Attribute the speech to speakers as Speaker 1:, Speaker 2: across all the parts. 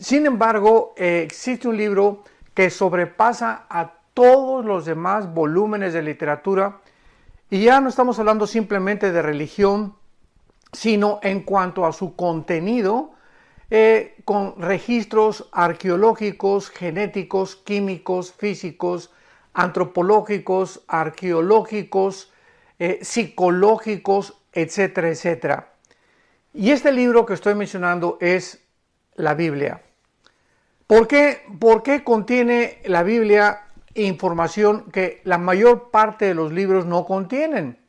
Speaker 1: Sin embargo, existe un libro que sobrepasa a todos los demás volúmenes de literatura, y ya no estamos hablando simplemente de religión, sino en cuanto a su contenido, con registros arqueológicos, genéticos, químicos, físicos, antropológicos, arqueológicos, psicológicos, etcétera, etcétera. Y este libro que estoy mencionando es la Biblia. ¿Por qué contiene la Biblia información que la mayor parte de los libros no contienen?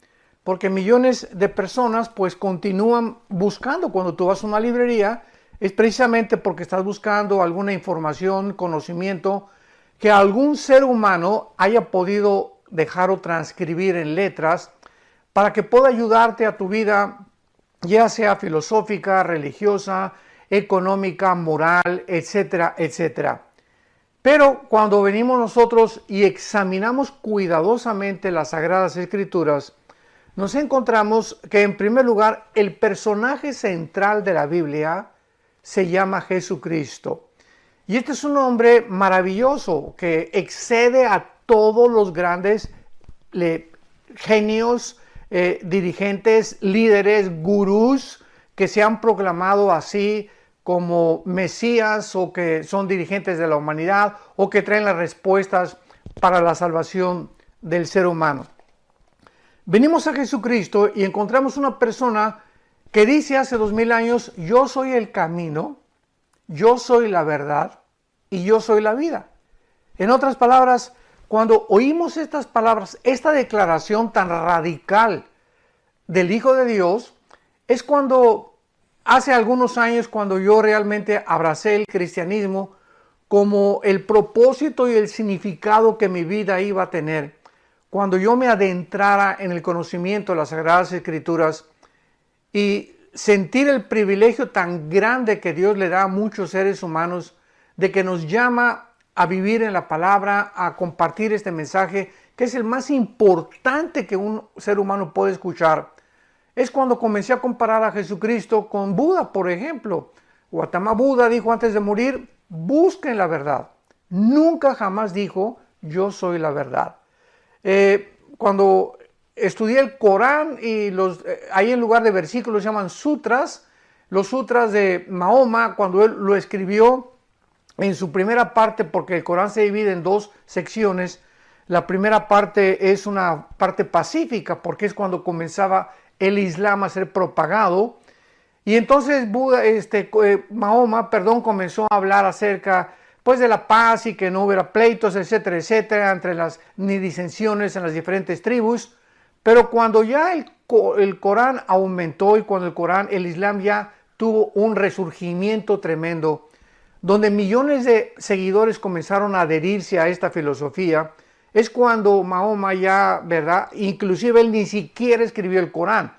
Speaker 1: Porque millones de personas pues continúan buscando. Cuando tú vas a una librería, es precisamente porque estás buscando alguna información, conocimiento que algún ser humano haya podido dejar o transcribir en letras para que pueda ayudarte a tu vida, ya sea filosófica, religiosa, económica, moral, etcétera, etcétera. Pero cuando venimos nosotros y examinamos cuidadosamente las Sagradas Escrituras, nos encontramos que en primer lugar el personaje central de la Biblia se llama Jesucristo. Y este es un hombre maravilloso que excede a todos los grandes genios, dirigentes, líderes, gurús que se han proclamado así como Mesías o que son dirigentes de la humanidad o que traen las respuestas para la salvación del ser humano. Venimos a Jesucristo y encontramos una persona que dice hace 2000 años: yo soy el camino, yo soy la verdad y yo soy la vida. En otras palabras, cuando oímos estas palabras, esta declaración tan radical del Hijo de Dios, es cuando hace algunos años, cuando yo realmente abracé el cristianismo como el propósito y el significado que mi vida iba a tener, cuando yo me adentrara en el conocimiento de las Sagradas Escrituras y sentir el privilegio tan grande que Dios le da a muchos seres humanos de que nos llama a vivir en la palabra, a compartir este mensaje, que es el más importante que un ser humano puede escuchar. Es cuando comencé a comparar a Jesucristo con Buda, por ejemplo. Gautama Buda dijo antes de morir: busquen la verdad. Nunca jamás dijo: yo soy la verdad. Cuando estudié el Corán y ahí en lugar de versículos se llaman sutras, los sutras de Mahoma, cuando él lo escribió en su primera parte, porque el Corán se divide en dos secciones. La primera parte es una parte pacífica, porque es cuando comenzaba el Islam a ser propagado, y entonces Mahoma comenzó a hablar acerca pues de la paz y que no hubiera pleitos, etcétera, etcétera, entre ni disensiones en las diferentes tribus. Pero cuando ya el Corán aumentó y cuando el Islam ya tuvo un resurgimiento tremendo, donde millones de seguidores comenzaron a adherirse a esta filosofía, es cuando Mahoma ya, ¿verdad? Inclusive él ni siquiera escribió el Corán,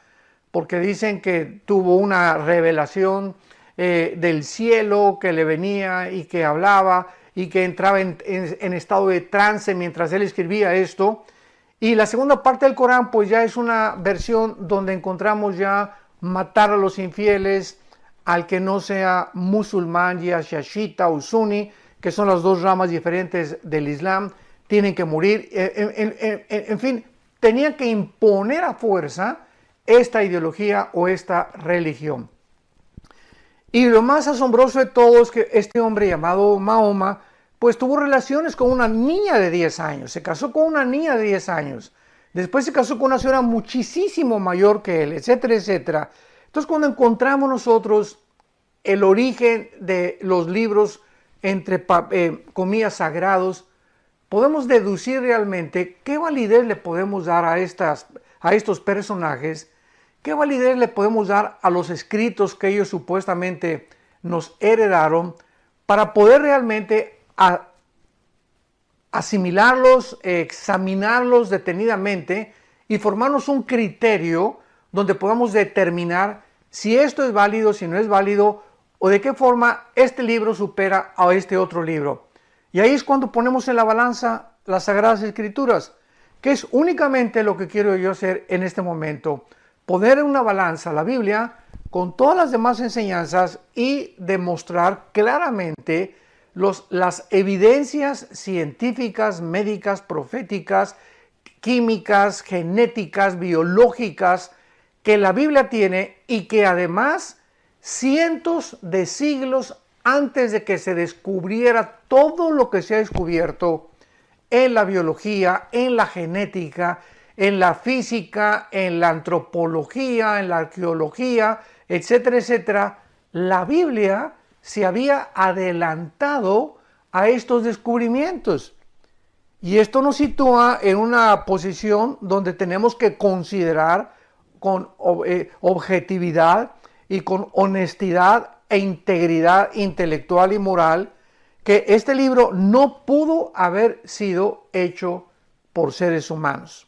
Speaker 1: porque dicen que tuvo una revelación del cielo que le venía y que hablaba y que entraba en estado de trance mientras él escribía esto. Y la segunda parte del Corán pues ya es una versión donde encontramos ya matar a los infieles, al que no sea musulmán, ya sea shiita o suní, que son las dos ramas diferentes del Islam, tienen que morir. En fin, tenían que imponer a fuerza esta ideología o esta religión. Y lo más asombroso de todo es que este hombre llamado Mahoma pues tuvo relaciones con una niña de 10 años, se casó con una niña de 10 años, después se casó con una señora muchísimo mayor que él, etcétera, etcétera. Entonces, cuando encontramos nosotros el origen de los libros, entre comillas, sagrados, podemos deducir realmente qué validez le podemos dar a estos personajes, qué validez le podemos dar a los escritos que ellos supuestamente nos heredaron, para poder realmente asimilarlos, examinarlos detenidamente y formarnos un criterio donde podamos determinar si esto es válido, si no es válido, o de qué forma este libro supera a este otro libro. Y ahí es cuando ponemos en la balanza las Sagradas Escrituras, que es únicamente lo que quiero yo hacer en este momento: poner en una balanza la Biblia con todas las demás enseñanzas y demostrar claramente las evidencias científicas, médicas, proféticas, químicas, genéticas, biológicas que la Biblia tiene y que además cientos de siglos antes de que se descubriera todo lo que se ha descubierto en la biología, en la genética, en la física, en la antropología, en la arqueología, etcétera, etcétera, la Biblia se había adelantado a estos descubrimientos. Y esto nos sitúa en una posición donde tenemos que considerar con objetividad y con honestidad e integridad intelectual y moral que este libro no pudo haber sido hecho por seres humanos.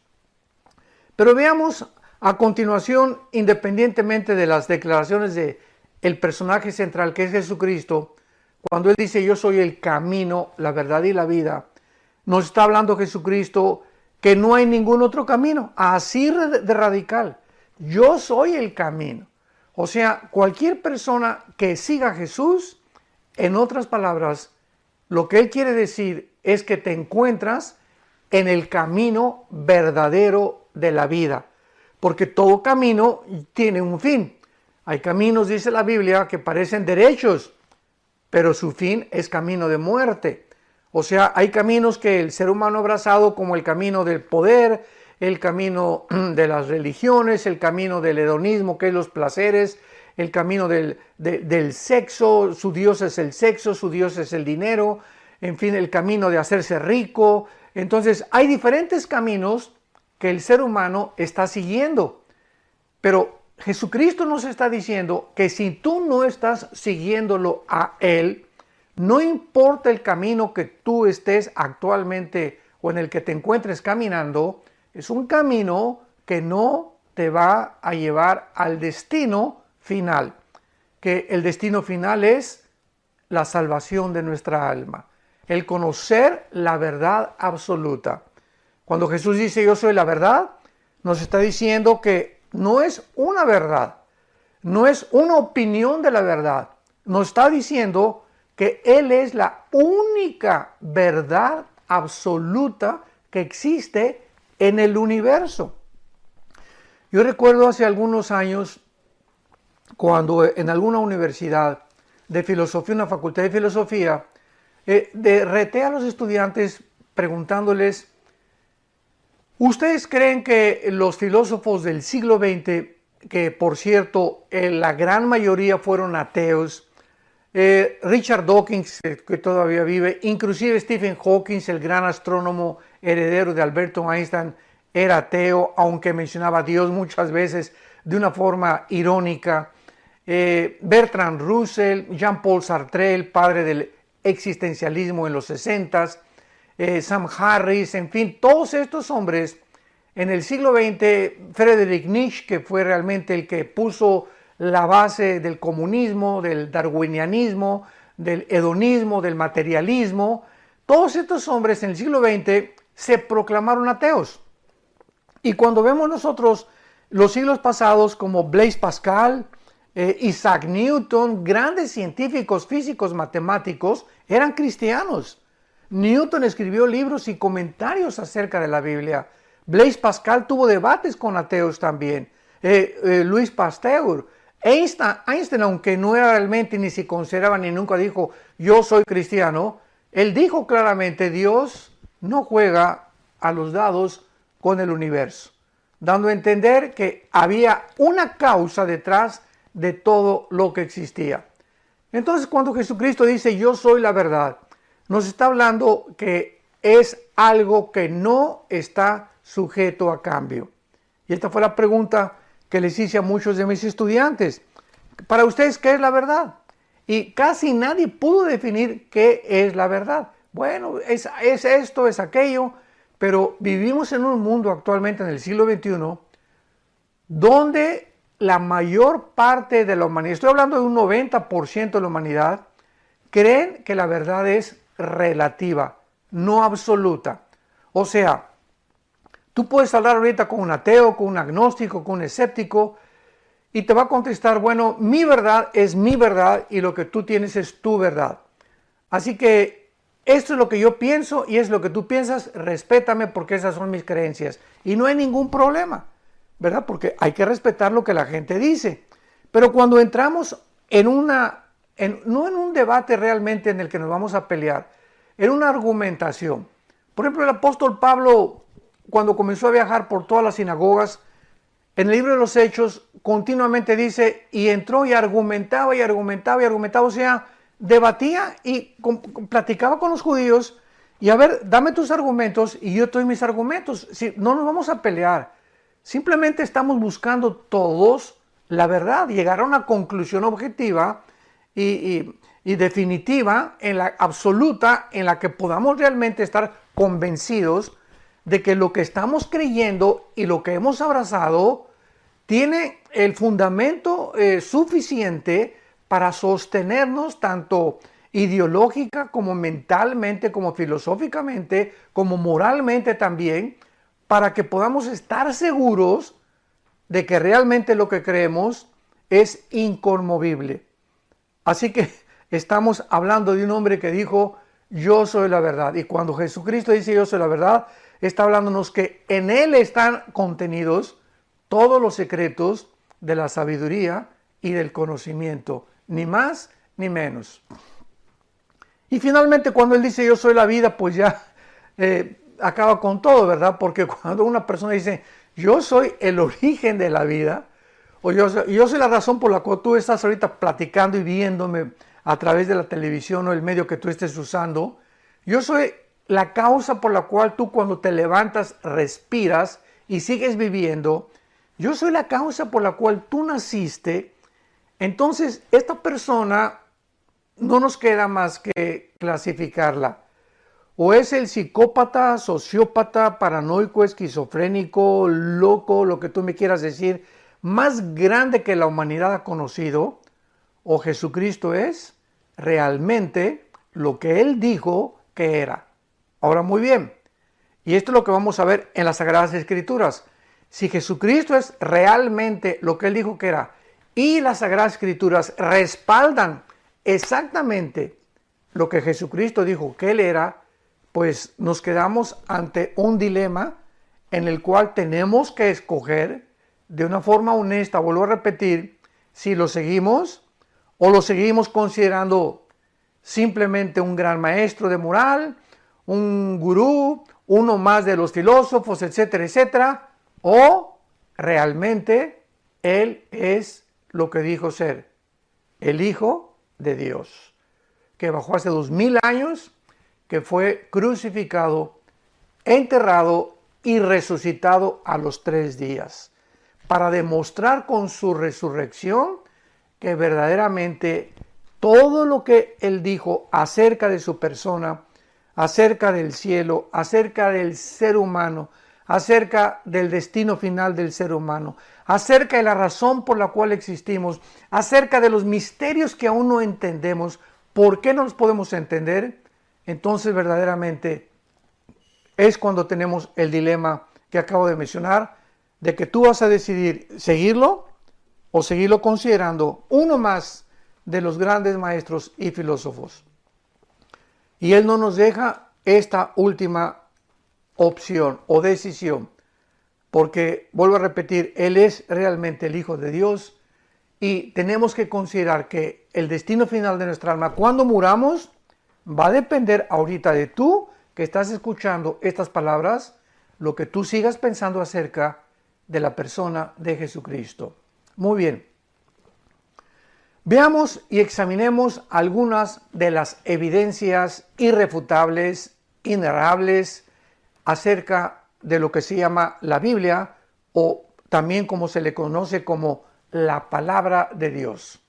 Speaker 1: Pero veamos a continuación, independientemente de las declaraciones de el personaje central que es Jesucristo, cuando Él dice yo soy el camino, la verdad y la vida, nos está hablando Jesucristo que no hay ningún otro camino, así de radical. Yo soy el camino. O sea, cualquier persona que siga a Jesús, en otras palabras, lo que Él quiere decir es que te encuentras en el camino verdadero de la vida. Porque todo camino tiene un fin. Hay caminos, dice la Biblia, que parecen derechos, pero su fin es camino de muerte. O sea, hay caminos que el ser humano ha abrazado como el camino del poder, el camino de las religiones, el camino del hedonismo, que es los placeres, el camino del sexo, su Dios es el sexo, su Dios es el dinero, en fin, el camino de hacerse rico. Entonces, hay diferentes caminos que el ser humano está siguiendo. Pero Jesucristo nos está diciendo que si tú no estás siguiéndolo a Él, no importa el camino que tú estés actualmente o en el que te encuentres caminando, es un camino que no te va a llevar al destino final, que el destino final es la salvación de nuestra alma, el conocer la verdad absoluta. Cuando Jesús dice yo soy la verdad, nos está diciendo que no es una verdad, no es una opinión de la verdad, nos está diciendo que Él es la única verdad absoluta que existe en el universo. Yo recuerdo hace algunos años, cuando en alguna universidad de filosofía, una facultad de filosofía, reté a los estudiantes preguntándoles, ¿ustedes creen que los filósofos del siglo XX, que por cierto la gran mayoría fueron ateos, Richard Dawkins, que todavía vive, inclusive Stephen Hawking, el gran astrónomo heredero de Alberto Einstein, era ateo, aunque mencionaba a Dios muchas veces de una forma irónica. Bertrand Russell, Jean-Paul Sartre, el padre del existencialismo en los 60s, Sam Harris, en fin, todos estos hombres en el siglo XX, Friedrich Nietzsche, que fue realmente el que puso la base del comunismo, del darwinianismo, del hedonismo, del materialismo. Todos estos hombres en el siglo XX se proclamaron ateos. Y cuando vemos nosotros los siglos pasados como Blaise Pascal, Isaac Newton, grandes científicos, físicos, matemáticos, eran cristianos. Newton escribió libros y comentarios acerca de la Biblia. Blaise Pascal tuvo debates con ateos también. Louis Pasteur, Einstein, aunque no era realmente ni se consideraba ni nunca dijo yo soy cristiano, él dijo claramente Dios no juega a los dados con el universo, dando a entender que había una causa detrás de todo lo que existía. Entonces cuando Jesucristo dice yo soy la verdad, nos está hablando que es algo que no está sujeto a cambio. Y esta fue la pregunta que les hice a muchos de mis estudiantes. Para ustedes, ¿qué es la verdad? Y casi nadie pudo definir qué es la verdad. Bueno, es esto, es aquello, pero vivimos en un mundo actualmente en el siglo XXI donde la mayor parte de la humanidad, estoy hablando de un 90% de la humanidad, creen que la verdad es relativa, no absoluta. O sea, tú puedes hablar ahorita con un ateo, con un agnóstico, con un escéptico, y te va a contestar, bueno, mi verdad es mi verdad y lo que tú tienes es tu verdad. Así que esto es lo que yo pienso y es lo que tú piensas, respétame porque esas son mis creencias. Y no hay ningún problema, ¿verdad? Porque hay que respetar lo que la gente dice. Pero cuando entramos no en un debate realmente en el que nos vamos a pelear, en una argumentación. Por ejemplo, el apóstol Pablo, cuando comenzó a viajar por todas las sinagogas, en el libro de los Hechos continuamente dice, y entró y argumentaba y argumentaba y argumentaba, o sea, debatía y platicaba con los judíos y a ver, dame tus argumentos y yo te doy mis argumentos. Si, no nos vamos a pelear, simplemente estamos buscando todos la verdad, llegar a una conclusión objetiva y definitiva, en la absoluta, en la que podamos realmente estar convencidos de que lo que estamos creyendo y lo que hemos abrazado tiene el fundamento suficiente para sostenernos tanto ideológica como mentalmente, como filosóficamente, como moralmente también, para que podamos estar seguros de que realmente lo que creemos es inconmovible. Así que estamos hablando de un hombre que dijo, yo soy la verdad. Y cuando Jesucristo dice yo soy la verdad, está hablándonos que en Él están contenidos todos los secretos de la sabiduría y del conocimiento, ni más ni menos. Y finalmente cuando Él dice yo soy la vida, pues ya acaba con todo, ¿verdad? Porque cuando una persona dice yo soy el origen de la vida, o yo soy la razón por la cual tú estás ahorita platicando y viéndome a través de la televisión o el medio que tú estés usando, yo soy la causa por la cual tú cuando te levantas respiras y sigues viviendo, yo soy la causa por la cual tú naciste. Entonces esta persona no nos queda más que clasificarla. O es el psicópata, sociópata, paranoico, esquizofrénico, loco, lo que tú me quieras decir, más grande que la humanidad ha conocido, o Jesucristo es realmente lo que Él dijo que era. Ahora muy bien, y esto es lo que vamos a ver en las Sagradas Escrituras. Si Jesucristo es realmente lo que Él dijo que era, y las Sagradas Escrituras respaldan exactamente lo que Jesucristo dijo que Él era, pues nos quedamos ante un dilema en el cual tenemos que escoger de una forma honesta, vuelvo a repetir, si lo seguimos o lo seguimos considerando simplemente un gran maestro de moral, un gurú, uno más de los filósofos, etcétera, etcétera, o realmente Él es lo que dijo ser, el Hijo de Dios, que bajó hace 2000 años, que fue crucificado, enterrado y resucitado a los 3 días, para demostrar con su resurrección que verdaderamente todo lo que Él dijo acerca de su persona, acerca del cielo, acerca del ser humano, acerca del destino final del ser humano, acerca de la razón por la cual existimos, acerca de los misterios que aún no entendemos, ¿por qué no los podemos entender? Entonces verdaderamente es cuando tenemos el dilema que acabo de mencionar, de que tú vas a decidir seguirlo o seguirlo considerando uno más de los grandes maestros y filósofos. Y Él no nos deja esta última opción o decisión, porque, vuelvo a repetir, Él es realmente el Hijo de Dios y tenemos que considerar que el destino final de nuestra alma, cuando muramos, va a depender ahorita de tú que estás escuchando estas palabras, lo que tú sigas pensando acerca de la persona de Jesucristo. Muy bien. Veamos y examinemos algunas de las evidencias irrefutables, innegociables acerca de lo que se llama la Biblia o también como se le conoce como la palabra de Dios.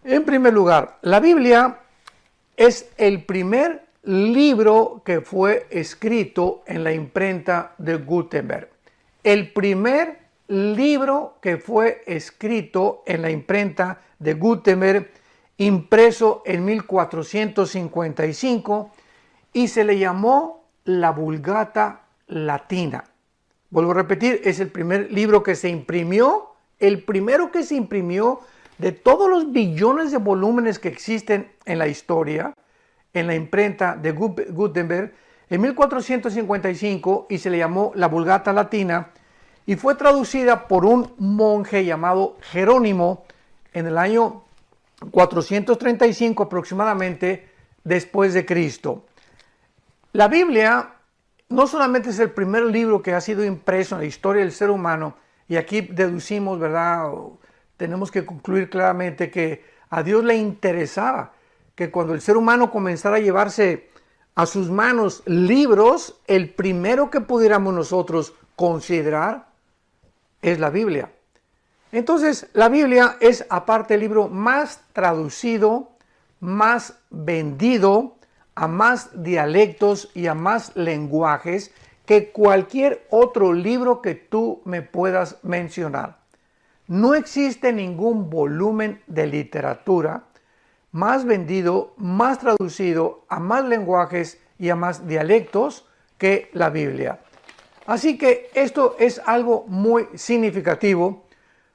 Speaker 1: En primer lugar, la Biblia es el primer libro que fue escrito en la imprenta de Gutenberg. El primer libro que fue escrito en la imprenta de Gutenberg, impreso en 1455, y se le llamó la Vulgata Latina. Vuelvo a repetir, es el primer libro que se imprimió el primero que se imprimió de todos los billones de volúmenes que existen en la historia, en la imprenta de Gutenberg, en 1455, y se le llamó la Vulgata Latina, y fue traducida por un monje llamado Jerónimo en el año 435 aproximadamente después de Cristo. La Biblia no solamente es el primer libro que ha sido impreso en la historia del ser humano, y aquí deducimos, ¿verdad? Tenemos que concluir claramente que a Dios le interesaba que cuando el ser humano comenzara a llevarse a sus manos libros, el primero que pudiéramos nosotros considerar es la Biblia. Entonces, la Biblia es aparte el libro más traducido, más vendido, a más dialectos y a más lenguajes que cualquier otro libro que tú me puedas mencionar. No existe ningún volumen de literatura más vendido, más traducido a más lenguajes y a más dialectos que la Biblia. Así que esto es algo muy significativo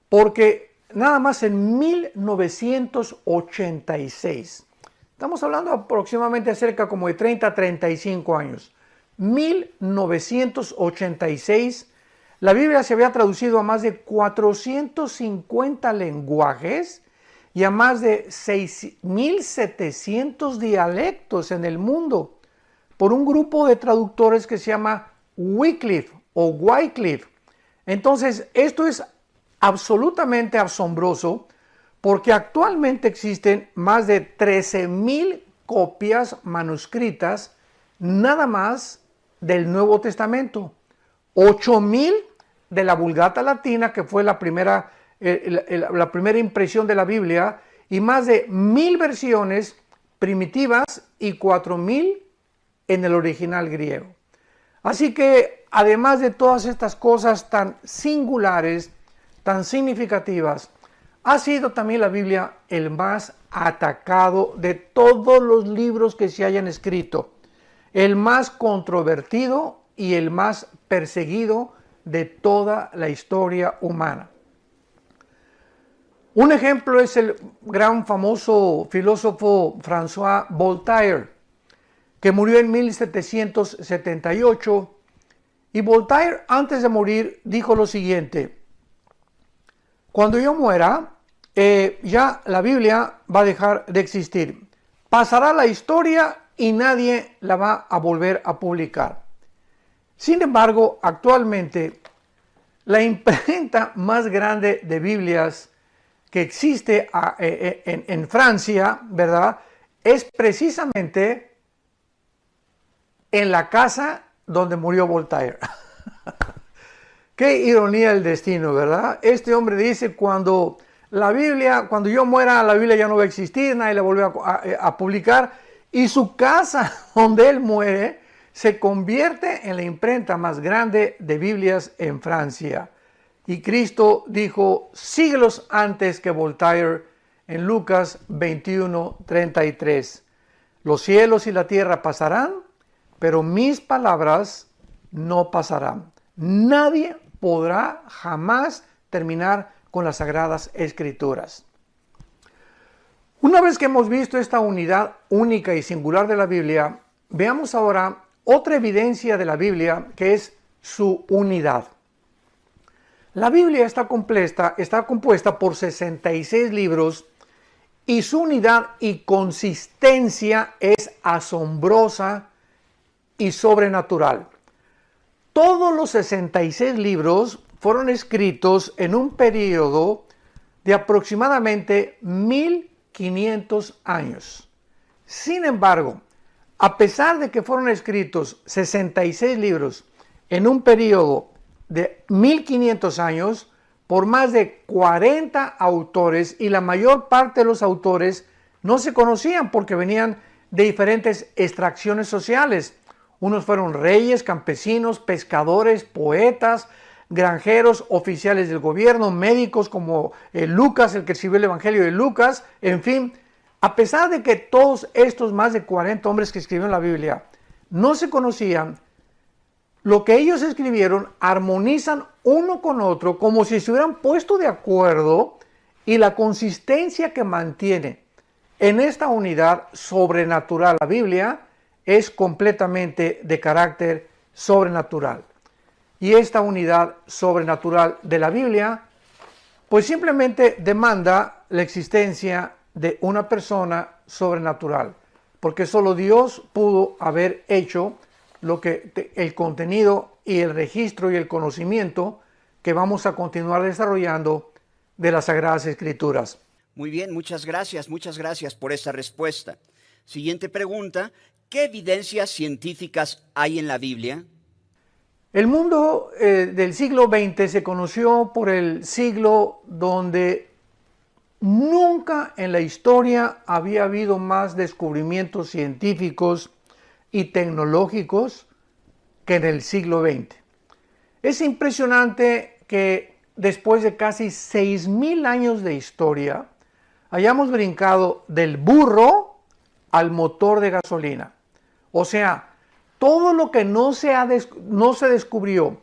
Speaker 1: porque nada más en 1986, estamos hablando aproximadamente acerca como de 30 a 35 años, 1986, la Biblia se había traducido a más de 450 lenguajes y a más de 6.700 dialectos en el mundo por un grupo de traductores que se llama Wycliffe o Wycliffe. Entonces, esto es absolutamente asombroso porque actualmente existen más de 13,000 copias manuscritas nada más del Nuevo Testamento, 8,000 de la Vulgata Latina, que fue la primera impresión de la Biblia, y más de 1,000 versiones primitivas y 4,000 en el original griego. Así que, además de todas estas cosas tan singulares, tan significativas, ha sido también la Biblia el más atacado de todos los libros que se hayan escrito, el más controvertido y el más perseguido de toda la historia humana. Un ejemplo es el gran famoso filósofo François Voltaire, que murió en 1778, y Voltaire antes de morir dijo lo siguiente: cuando yo muera, ya la Biblia va a dejar de existir, pasará la historia y nadie la va a volver a publicar. Sin embargo, actualmente la imprenta más grande de Biblias que existe en Francia, ¿verdad?, es precisamente en la casa donde murió Voltaire. Qué ironía del destino, ¿verdad? Este hombre dice, cuando yo muera, la Biblia ya no va a existir, nadie la volvió a publicar, y su casa donde él muere se convierte en la imprenta más grande de Biblias en Francia. Y Cristo dijo siglos antes que Voltaire en Lucas 21:33, los cielos y la tierra pasarán, pero mis palabras no pasarán. Nadie podrá jamás terminar con las Sagradas Escrituras. Una vez que hemos visto esta unidad única y singular de la Biblia, veamos ahora otra evidencia de la Biblia, que es su unidad. La Biblia está compuesta por 66 libros y su unidad y consistencia es asombrosa y sobrenatural. Todos los 66 libros fueron escritos en un periodo de aproximadamente 1500 años. Sin embargo, a pesar de que fueron escritos 66 libros en un periodo de 1500 años, por más de 40 autores, y la mayor parte de los autores no se conocían porque venían de diferentes extracciones sociales. Unos fueron reyes, campesinos, pescadores, poetas, granjeros, oficiales del gobierno, médicos como Lucas, el que escribió el Evangelio de Lucas, en fin. A pesar de que todos estos más de 40 hombres que escribieron la Biblia no se conocían, lo que ellos escribieron armonizan uno con otro como si se hubieran puesto de acuerdo, y la consistencia que mantiene en esta unidad sobrenatural la Biblia es completamente de carácter sobrenatural. Y esta unidad sobrenatural de la Biblia pues simplemente demanda la existencia de una persona sobrenatural, porque solo Dios pudo haber hecho el contenido y el registro y el conocimiento que vamos a continuar desarrollando de las Sagradas Escrituras.
Speaker 2: Muy bien, muchas gracias por esta respuesta. Siguiente pregunta, ¿qué evidencias científicas hay en la Biblia?
Speaker 1: El mundo del siglo XX se conoció por el siglo donde nunca en la historia había habido más descubrimientos científicos y tecnológicos que en el siglo XX. Es impresionante que después de casi 6,000 años de historia hayamos brincado del burro al motor de gasolina. O sea, todo lo que no se descubrió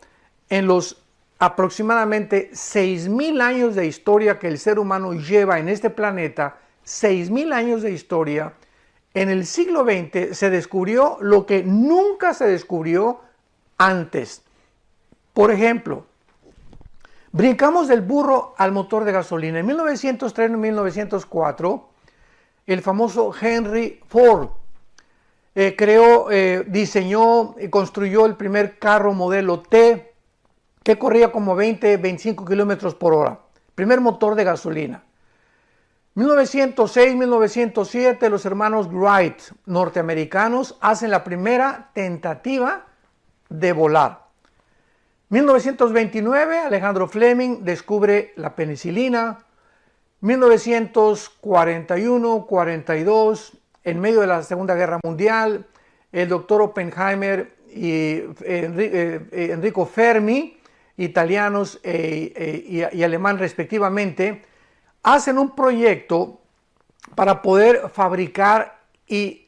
Speaker 1: en los aproximadamente 6,000 años de historia que el ser humano lleva en este planeta, 6,000 años de historia, en el siglo XX se descubrió lo que nunca se descubrió antes. Por ejemplo, brincamos del burro al motor de gasolina. En 1903 y 1904, el famoso Henry Ford diseñó y construyó el primer carro modelo T que corría como 20-25 kilómetros por hora. Primer motor de gasolina. 1906-1907 los hermanos Wright, norteamericanos, hacen la primera tentativa de volar. 1929 Alejandro Fleming descubre la penicilina. 1941-42 en medio de la Segunda Guerra Mundial, el doctor Oppenheimer y Enrico Fermi, italianos y alemán respectivamente, hacen un proyecto para poder fabricar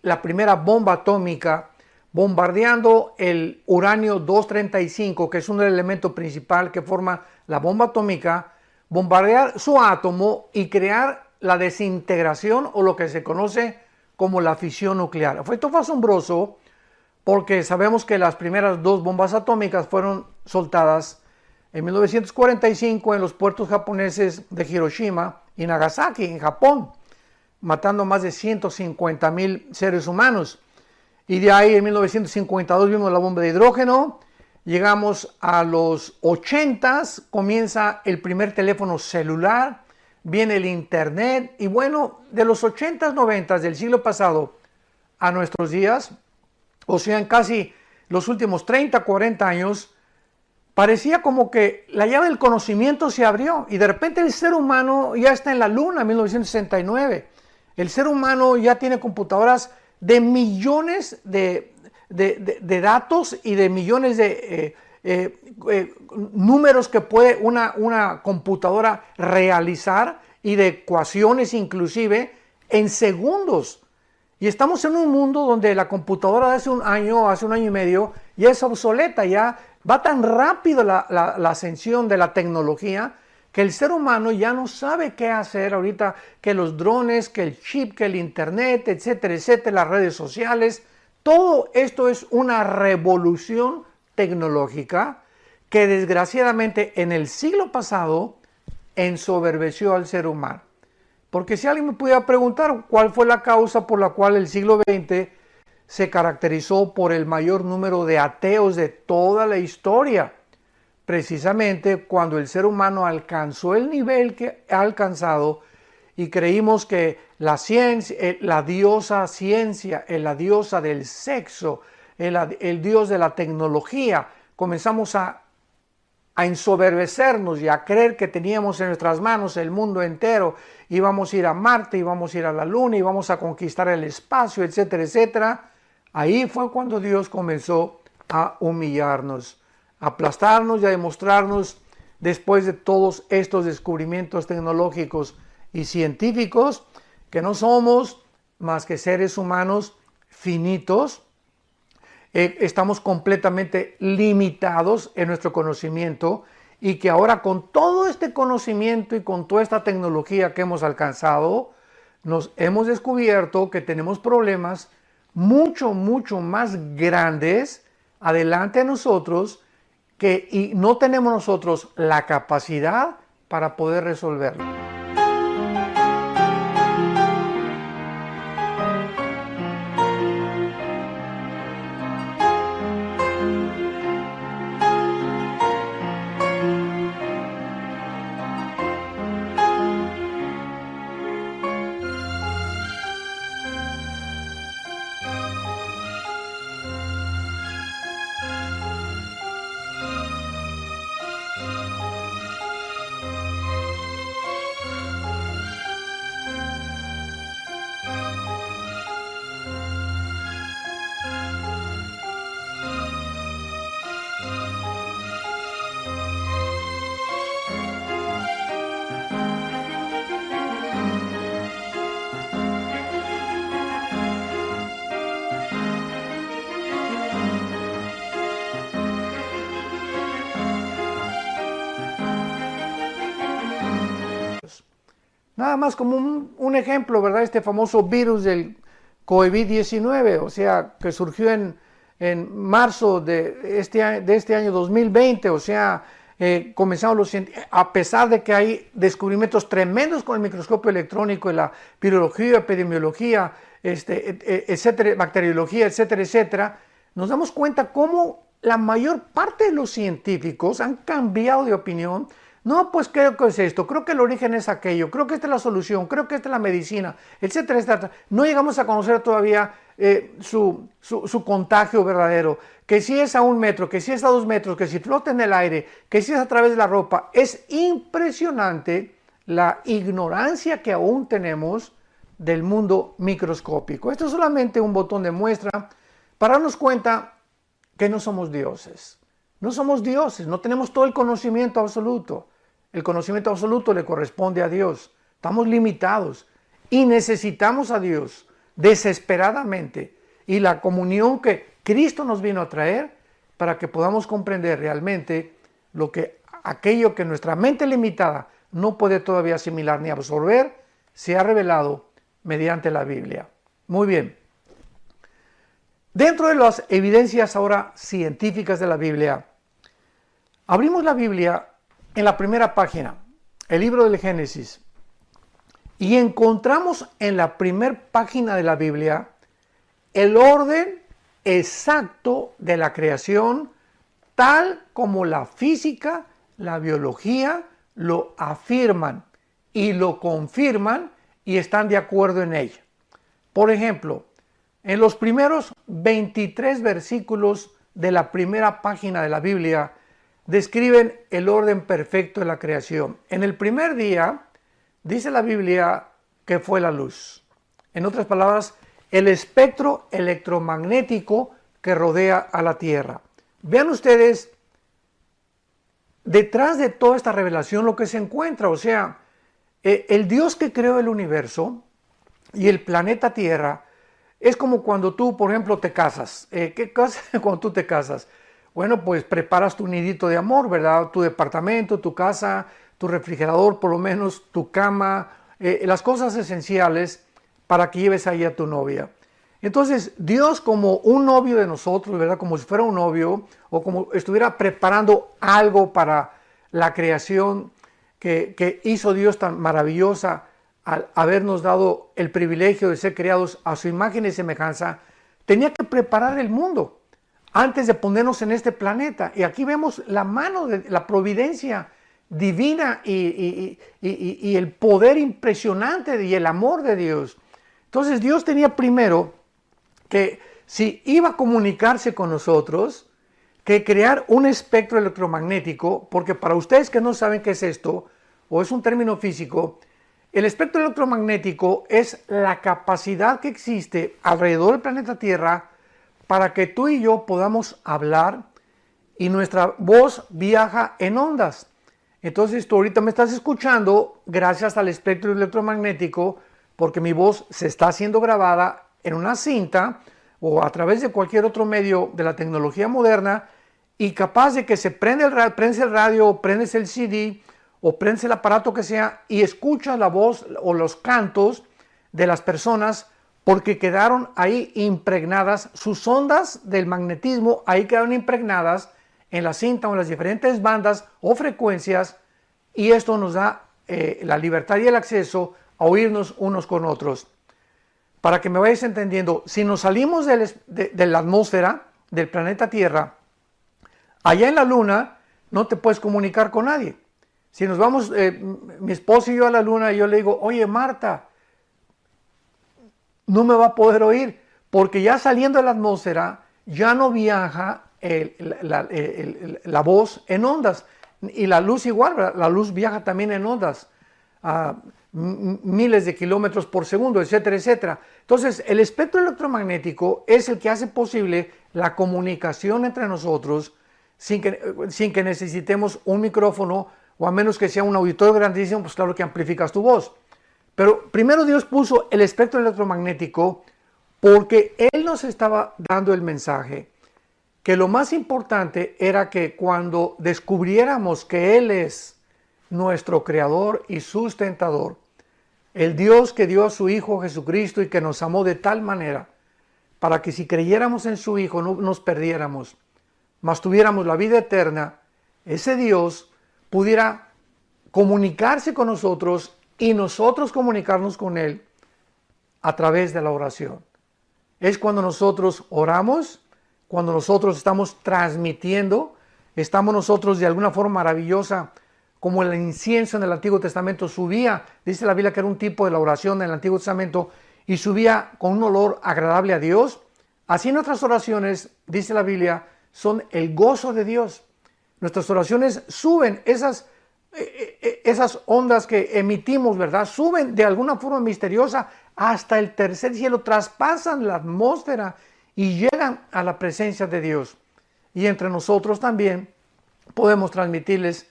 Speaker 1: la primera bomba atómica, bombardeando el uranio 235, que es un elemento principal que forma la bomba atómica, bombardear su átomo y crear la desintegración, o lo que se conoce como la fisión nuclear. Esto fue asombroso porque sabemos que las primeras 2 bombas atómicas fueron soltadas en 1945 en los puertos japoneses de Hiroshima y Nagasaki, en Japón, matando a más de 150,000 seres humanos. Y de ahí en 1952 vimos la bomba de hidrógeno. Llegamos a los 80s, comienza el primer teléfono celular, viene el internet, y bueno, de los 80s, 90s del siglo pasado a nuestros días, o sea, en casi los últimos 30, 40 años, parecía como que la llave del conocimiento se abrió y de repente el ser humano ya está en la luna en 1969. El ser humano ya tiene computadoras de millones de datos y de millones de números que puede una computadora realizar, y de ecuaciones inclusive en segundos. Y estamos en un mundo donde la computadora de hace un año y medio ya es obsoleta, ya va tan rápido la ascensión de la tecnología que el ser humano ya no sabe qué hacer ahorita, que los drones, que el chip, que el internet, etcétera, etcétera, las redes sociales. Todo esto es una revolución tecnológica que desgraciadamente en el siglo pasado ensoberbeció al ser humano. Porque si alguien me pudiera preguntar cuál fue la causa por la cual el siglo XX se caracterizó por el mayor número de ateos de toda la historia, precisamente cuando el ser humano alcanzó el nivel que ha alcanzado y creímos que la ciencia, la diosa ciencia, la diosa del sexo, el dios de la tecnología, comenzamos a ensoberbecernos y a creer que teníamos en nuestras manos el mundo entero, íbamos a ir a Marte, íbamos a ir a la Luna, íbamos a conquistar el espacio, etcétera, etcétera. Ahí fue cuando Dios comenzó a humillarnos, a aplastarnos y a demostrarnos, después de todos estos descubrimientos tecnológicos y científicos, que no somos más que seres humanos finitos, estamos completamente limitados en nuestro conocimiento y que ahora con todo este conocimiento y con toda esta tecnología que hemos alcanzado, nos hemos descubierto que tenemos problemas mucho más grandes adelante de nosotros y no tenemos nosotros la capacidad para poder resolverlo. Nada más como un ejemplo, ¿verdad? Este famoso virus del COVID-19, o sea, que surgió en marzo de este año 2020, o sea, comenzaron a pesar de que hay descubrimientos tremendos con el microscopio electrónico en la virología, epidemiología, etcétera, bacteriología, etcétera, etcétera, nos damos cuenta cómo la mayor parte de los científicos han cambiado de opinión. No, pues creo que es esto, creo que el origen es aquello, creo que esta es la solución, creo que esta es la medicina, etcétera, etcétera. No llegamos a conocer todavía su contagio verdadero, que si es a 1 metro, que si es a 2 metros, que si flota en el aire, que si es a través de la ropa. Es impresionante la ignorancia que aún tenemos del mundo microscópico. Esto es solamente un botón de muestra para darnos cuenta que no somos dioses. No somos dioses, no tenemos todo el conocimiento absoluto. El conocimiento absoluto le corresponde a Dios. Estamos limitados y necesitamos a Dios desesperadamente y la comunión que Cristo nos vino a traer para que podamos comprender realmente aquello que nuestra mente limitada no puede todavía asimilar ni absorber, se ha revelado mediante la Biblia. Muy bien. Dentro de las evidencias ahora científicas de la Biblia, abrimos la Biblia en la primera página, el libro del Génesis, y encontramos en la primera página de la Biblia el orden exacto de la creación, tal como la física, la biología lo afirman y lo confirman y están de acuerdo en ella. Por ejemplo, en los primeros 23 versículos de la primera página de la Biblia, describen el orden perfecto de la creación. En el primer día, dice la Biblia que fue la luz. En otras palabras, el espectro electromagnético que rodea a la Tierra. Vean ustedes, detrás de toda esta revelación lo que se encuentra, o sea, el Dios que creó el universo y el planeta Tierra es como cuando tú, por ejemplo, te casas. ¿Qué pasa cuando tú te casas? Bueno, pues preparas tu nidito de amor, ¿verdad? Tu departamento, tu casa, tu refrigerador, por lo menos tu cama, las cosas esenciales para que lleves ahí a tu novia. Entonces, Dios como un novio de nosotros, ¿verdad? Como si fuera un novio o como estuviera preparando algo para la creación que hizo Dios tan maravillosa al habernos dado el privilegio de ser creados a su imagen y semejanza, tenía que preparar el mundo antes de ponernos en este planeta. Y aquí vemos la mano de la providencia divina y el poder impresionante y el amor de Dios. Entonces Dios tenía primero que si iba a comunicarse con nosotros, que crear un espectro electromagnético, porque para ustedes que no saben qué es esto, o es un término físico, el espectro electromagnético es la capacidad que existe alrededor del planeta Tierra para que tú y yo podamos hablar y nuestra voz viaja en ondas. Entonces tú ahorita me estás escuchando gracias al espectro electromagnético porque mi voz se está siendo grabada en una cinta o a través de cualquier otro medio de la tecnología moderna y capaz de que se prendes el radio, o prendes el CD o prendes el aparato que sea y escuchas la voz o los cantos de las personas porque quedaron ahí impregnadas, sus ondas del magnetismo ahí quedaron impregnadas en la cinta o en las diferentes bandas o frecuencias, y esto nos da la libertad y el acceso a oírnos unos con otros. Para que me vayas entendiendo, si nos salimos de la atmósfera del planeta Tierra, allá en la Luna no te puedes comunicar con nadie. Si nos vamos, mi esposo y yo a la Luna, yo le digo, oye Marta, no me va a poder oír, porque ya saliendo de la atmósfera ya no viaja la voz en ondas, y la luz igual, ¿verdad? La luz viaja también en ondas, a miles de kilómetros por segundo, etcétera, etcétera. Entonces, el espectro electromagnético es el que hace posible la comunicación entre nosotros sin que necesitemos un micrófono, o a menos que sea un auditorio grandísimo, pues claro que amplificas tu voz. Pero primero Dios puso el espectro electromagnético porque Él nos estaba dando el mensaje que lo más importante era que cuando descubriéramos que Él es nuestro creador y sustentador, el Dios que dio a su Hijo Jesucristo y que nos amó de tal manera para que si creyéramos en su Hijo no nos perdiéramos, mas tuviéramos la vida eterna, ese Dios pudiera comunicarse con nosotros y nosotros comunicarnos con Él a través de la oración. Es cuando nosotros oramos, cuando nosotros estamos transmitiendo, estamos nosotros de alguna forma maravillosa, como el incienso en el Antiguo Testamento subía, dice la Biblia que era un tipo de la oración en el Antiguo Testamento, y subía con un olor agradable a Dios. Así nuestras oraciones, dice la Biblia, son el gozo de Dios. Nuestras oraciones suben, esas ondas que emitimos, ¿verdad? Suben de alguna forma misteriosa hasta el tercer cielo, traspasan la atmósfera y llegan a la presencia de Dios. Y entre nosotros también podemos transmitirles,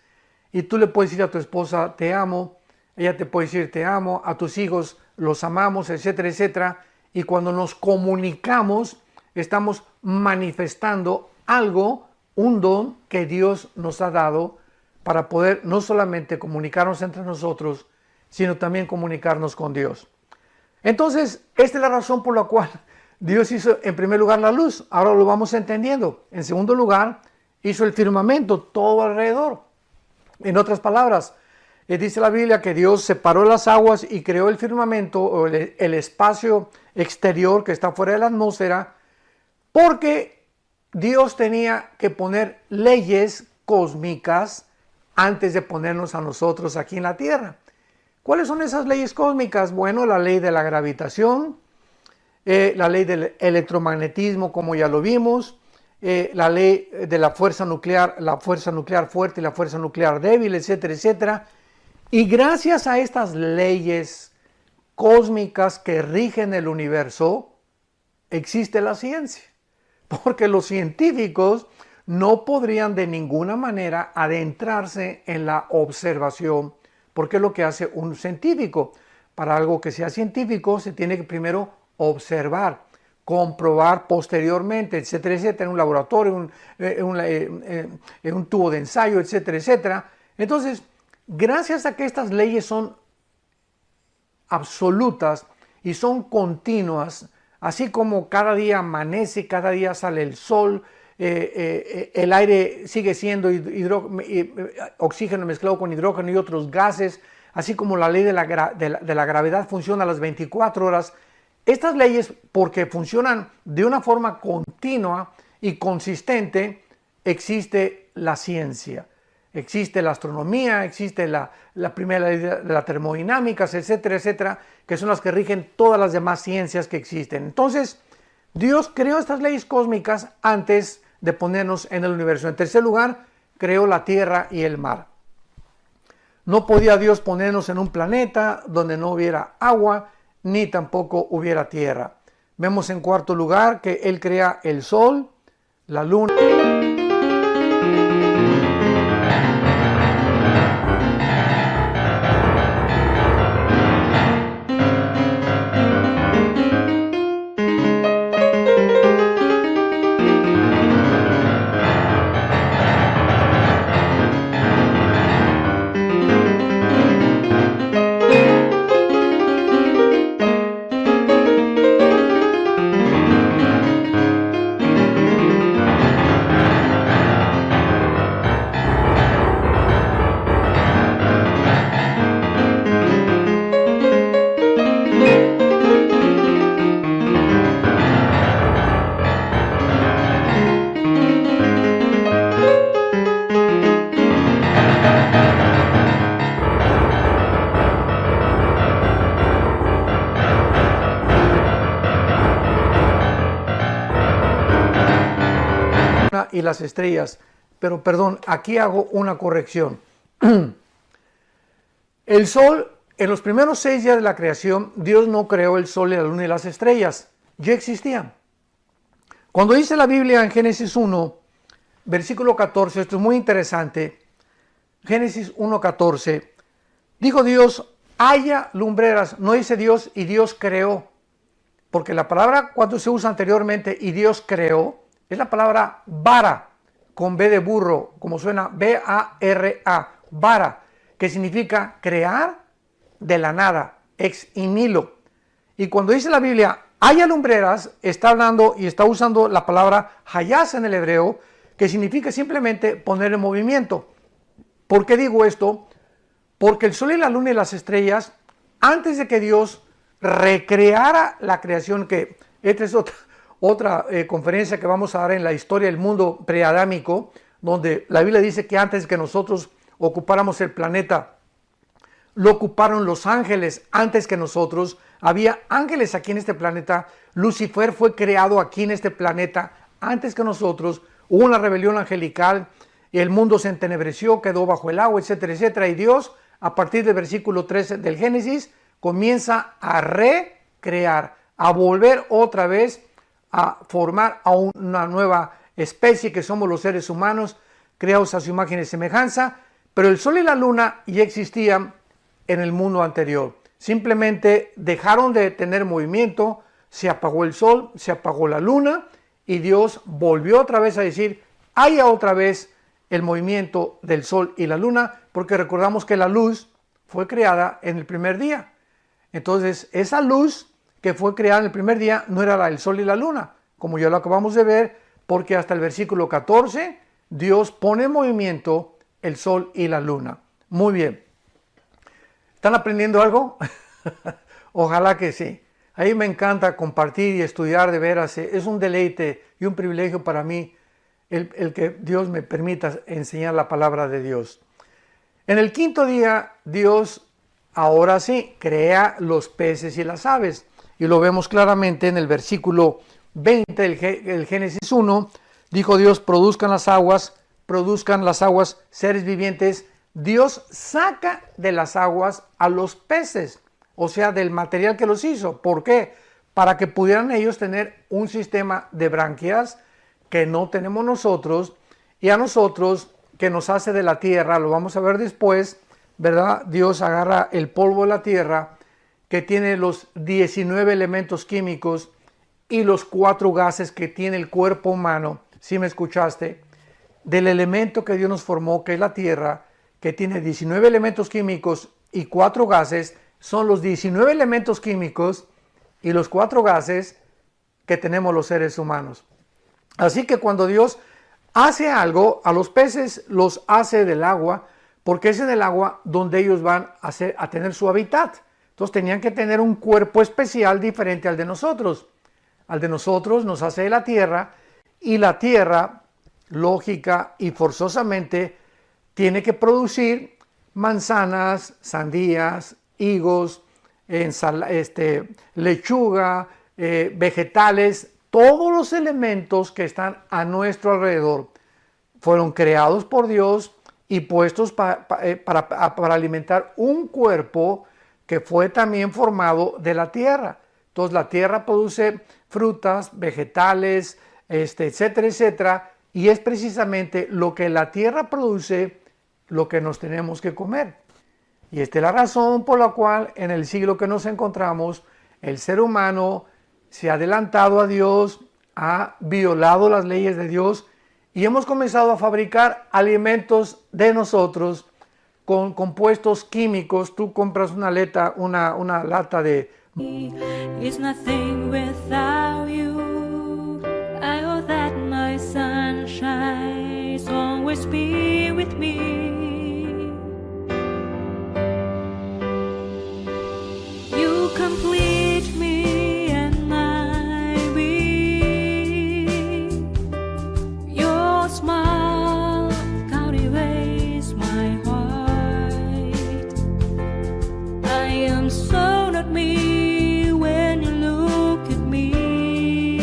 Speaker 1: y tú le puedes decir a tu esposa, te amo, ella te puede decir, te amo, a tus hijos, los amamos, etcétera, etcétera. Y cuando nos comunicamos, estamos manifestando algo, un don que Dios nos ha dado para poder no solamente comunicarnos entre nosotros, sino también comunicarnos con Dios. Entonces, esta es la razón por la cual Dios hizo en primer lugar la luz. Ahora lo vamos entendiendo. En segundo lugar, hizo el firmamento todo alrededor. En otras palabras, dice la Biblia que Dios separó las aguas y creó el firmamento, o el espacio exterior que está fuera de la atmósfera, porque Dios tenía que poner leyes cósmicas antes de ponernos a nosotros aquí en la tierra. ¿Cuáles son esas leyes cósmicas? Bueno, la ley de la gravitación, la ley del electromagnetismo, como ya lo vimos, la ley de la fuerza nuclear fuerte y la fuerza nuclear débil, etcétera, etcétera. Y gracias a estas leyes cósmicas que rigen el universo, existe la ciencia. Porque los científicos no podrían de ninguna manera adentrarse en la observación, porque es lo que hace un científico. Para algo que sea científico se tiene que primero observar, comprobar posteriormente, etcétera, etcétera, en un laboratorio, en un tubo de ensayo, etcétera, etcétera. Entonces, gracias a que estas leyes son absolutas y son continuas, así como cada día amanece, cada día sale el sol, el aire sigue siendo oxígeno mezclado con hidrógeno y otros gases, así como la ley de la gravedad funciona a las 24 horas. Estas leyes, porque funcionan de una forma continua y consistente, existe la ciencia, existe la astronomía, existe la primera ley de la termodinámica, etcétera, etcétera, que son las que rigen todas las demás ciencias que existen. Entonces, Dios creó estas leyes cósmicas antes de ponernos en el universo. En tercer lugar, creó la tierra y el mar. No podía Dios ponernos en un planeta donde no hubiera agua, ni tampoco hubiera tierra. Vemos en cuarto lugar que Él crea el sol, la luna. y las estrellas. Pero perdón, aquí hago una corrección. El sol, en los primeros 6 días de la creación, Dios no creó el sol y la luna y las estrellas. Ya existían. Cuando dice la Biblia en Génesis 1, versículo 14, esto es muy interesante. Génesis 1:14, dijo Dios, haya lumbreras. No dice Dios y Dios creó. Porque la palabra cuando se usa anteriormente y Dios creó, es la palabra vara, con B de burro, como suena B-A-R-A, vara, que significa crear de la nada, ex nihilo. Y cuando dice la Biblia, haya lumbreras, está hablando y está usando la palabra hayas en el hebreo, que significa simplemente poner en movimiento. ¿Por qué digo esto? Porque el sol y la luna y las estrellas, antes de que Dios recreara la creación, que esta es otra conferencia que vamos a dar en la historia del mundo preadámico, donde la Biblia dice que antes que nosotros ocupáramos el planeta, lo ocuparon los ángeles antes que nosotros. Había ángeles aquí en este planeta. Lucifer fue creado aquí en este planeta antes que nosotros. Hubo una rebelión angelical y el mundo se entenebreció, quedó bajo el agua, etcétera, etcétera. Y Dios, a partir del versículo 13 del Génesis, comienza a recrear, a volver otra vez a formar a una nueva especie que somos los seres humanos, creados a su imagen y semejanza. Pero el sol y la luna ya existían en el mundo anterior. Simplemente dejaron de tener movimiento, se apagó el sol, se apagó la luna y Dios volvió otra vez a decir, haya otra vez el movimiento del sol y la luna, porque recordamos que la luz fue creada en el primer día. Entonces, esa luz que fue creada en el primer día no era la del sol y la luna, como ya lo acabamos de ver, porque hasta el versículo 14, Dios pone en movimiento el sol y la luna. Muy bien. ¿Están aprendiendo algo? Ojalá que sí. A mí me encanta compartir y estudiar de veras. Es un deleite y un privilegio para mí el que Dios me permita enseñar la palabra de Dios. En el quinto día, Dios, ahora sí, crea los peces y las aves. Y lo vemos claramente en el versículo 20 del Génesis 1. Dijo Dios, produzcan las aguas seres vivientes. Dios saca de las aguas a los peces, o sea, del material que los hizo. ¿Por qué? Para que pudieran ellos tener un sistema de branquias que no tenemos nosotros, y a nosotros que nos hace de la tierra, lo vamos a ver después, ¿verdad? Dios agarra el polvo de la tierra, que tiene los 19 elementos químicos y los 4 gases que tiene el cuerpo humano. ¿Sí me escuchaste? Del elemento que Dios nos formó, que es la tierra, que tiene 19 elementos químicos y 4 gases, son los 19 elementos químicos y los 4 gases que tenemos los seres humanos. Así que cuando Dios hace algo, a los peces los hace del agua, porque es en el agua donde ellos van a tener su hábitat. Entonces tenían que tener un cuerpo especial diferente al de nosotros. Al de nosotros nos hace de la tierra, y la tierra, lógica y forzosamente, tiene que producir manzanas, sandías, higos, lechuga, vegetales. Todos los elementos que están a nuestro alrededor fueron creados por Dios y puestos para alimentar un cuerpo que fue también formado de la tierra. Entonces la tierra produce frutas, vegetales, etcétera, etcétera, y es precisamente lo que la tierra produce lo que nos tenemos que comer. Y esta es la razón por la cual en el siglo que nos encontramos, el ser humano se ha adelantado a Dios, ha violado las leyes de Dios y hemos comenzado a fabricar alimentos de nosotros con compuestos químicos. Tú compras una lata de...
Speaker 3: Is nothing without you. I hope that my sunshine always be with me. You complete me and my being. Your smile cultivates my heart. I am so not me when you look at me.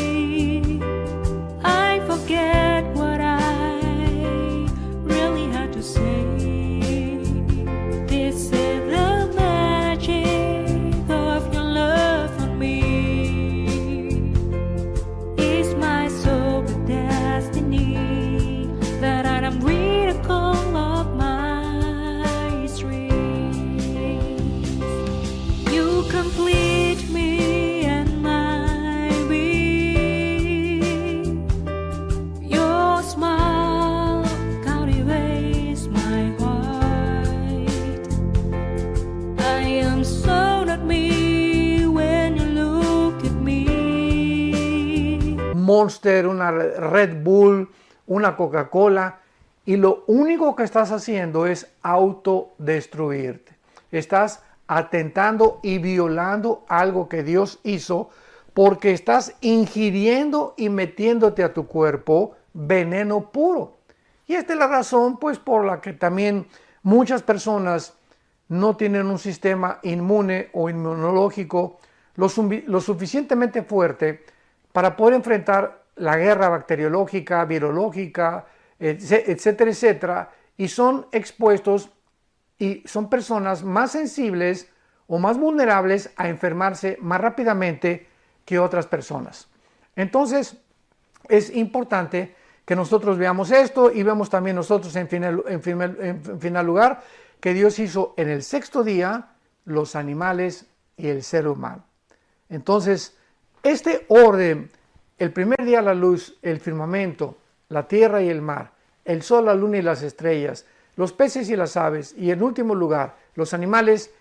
Speaker 1: Monster, una Red Bull, una Coca-Cola, y lo único que estás haciendo es autodestruirte. Estás atentando y violando algo que Dios hizo porque estás ingiriendo y metiéndote a tu cuerpo veneno puro. Y esta es la razón, pues, por la que también muchas personas no tienen un sistema inmune o inmunológico lo suficientemente fuerte para poder enfrentar la guerra bacteriológica, virológica, etcétera, etcétera, y son expuestos y son personas más sensibles o más vulnerables a enfermarse más rápidamente que otras personas. Entonces, es importante que nosotros veamos esto y vemos también nosotros en final lugar que Dios hizo en el sexto día los animales y el ser humano. Entonces, este orden, el primer día la luz, el firmamento, la tierra y el mar, el sol, la luna y las estrellas, los peces y las aves, y en último lugar, los animales,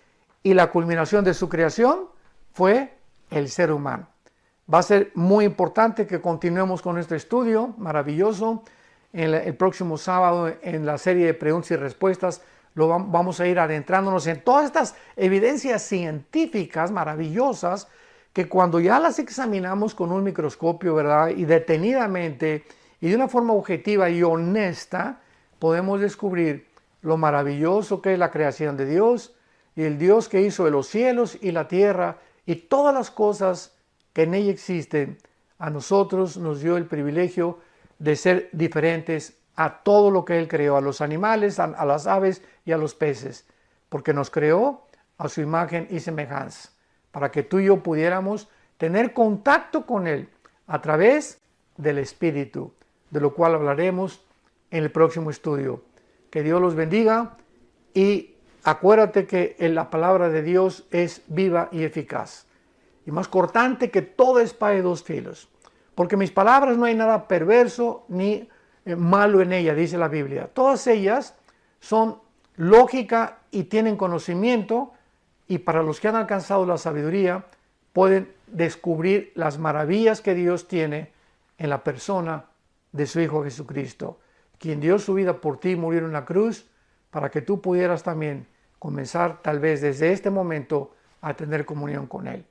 Speaker 1: y la culminación de su creación fue el ser humano. Va a ser muy importante que continuemos con este estudio maravilloso. El próximo sábado, en la serie de preguntas y respuestas, vamos a ir adentrándonos en todas estas evidencias científicas maravillosas que cuando ya las examinamos con un microscopio, ¿verdad? Y detenidamente y de una forma objetiva y honesta, podemos descubrir lo maravilloso que es la creación de Dios y el Dios que hizo de los cielos y la tierra y todas las cosas que en ella existen. A nosotros nos dio el privilegio de ser diferentes a todo lo que Él creó, a los animales, a las aves y a los peces, porque nos creó a su imagen y semejanza, para que tú y yo pudiéramos tener contacto con Él a través del Espíritu, de lo cual hablaremos en el próximo estudio. Que Dios los bendiga y acuérdate que la palabra de Dios es viva y eficaz y más cortante que toda espada de dos filos, porque mis palabras no hay nada perverso ni malo en ella, dice la Biblia. Todas ellas son lógica y tienen conocimiento, y para los que han alcanzado la sabiduría pueden descubrir las maravillas que Dios tiene en la persona de su Hijo Jesucristo, quien dio su vida por ti y murió en la cruz para que tú pudieras también comenzar tal vez desde este momento a tener comunión con Él.